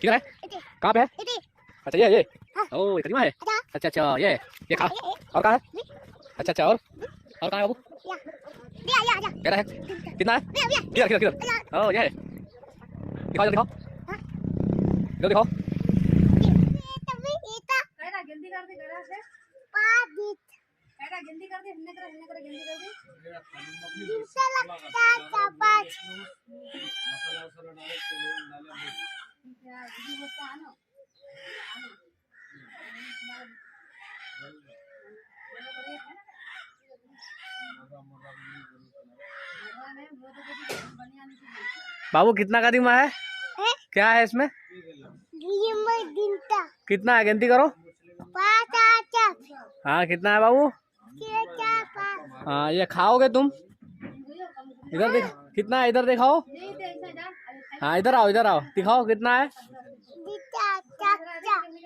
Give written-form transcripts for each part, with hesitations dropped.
किधर है? कहाँ पे है? अच्छा ये ओ ये कदीमा है। अच्छा अच्छा ये खा। और कहाँ है? अच्छा अच्छा और कहाँ है बाबू? कह रहा है कितना है? किधर किधर किधर? ओ ये है। दिखाओ इधर दिखाओ, इधर दिखाओ। जल्दी कर दे गड़ा से जल्दी कर दे हिन्ने करे जल्दी कर दे दीदी बोलता है ना बाबू कितना कदीमा है? क्या है इसमें? कितना है गिनती करो। हाँ कितना है बाबू? हाँ ये खाओगे तुम? इधर दिख कितना है, इधर दिखाओ। हाँ इधर आओ दिखाओ कितना है।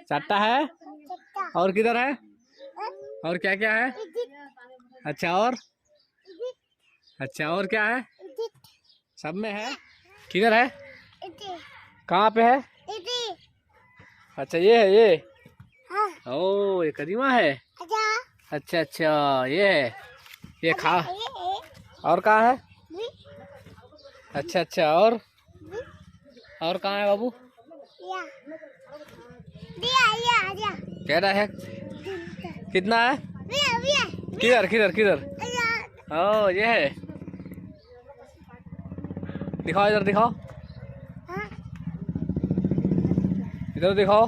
चारटा है। और किधर है? और क्या क्या है? अच्छा और क्या है? सब में है। किधर है? कहाँ पे है? अच्छा ये है ये। ओ ये कदीमा है। अच्छा अच्छा ये है, ये खा। और कहाँ है? अच्छा अच्छा और कहाँ है बाबू? कह रहा है कितना है? किधर किधर किधर? ओ ये है। दिखाओ इधर दिखाओ, इधर दिखाओ।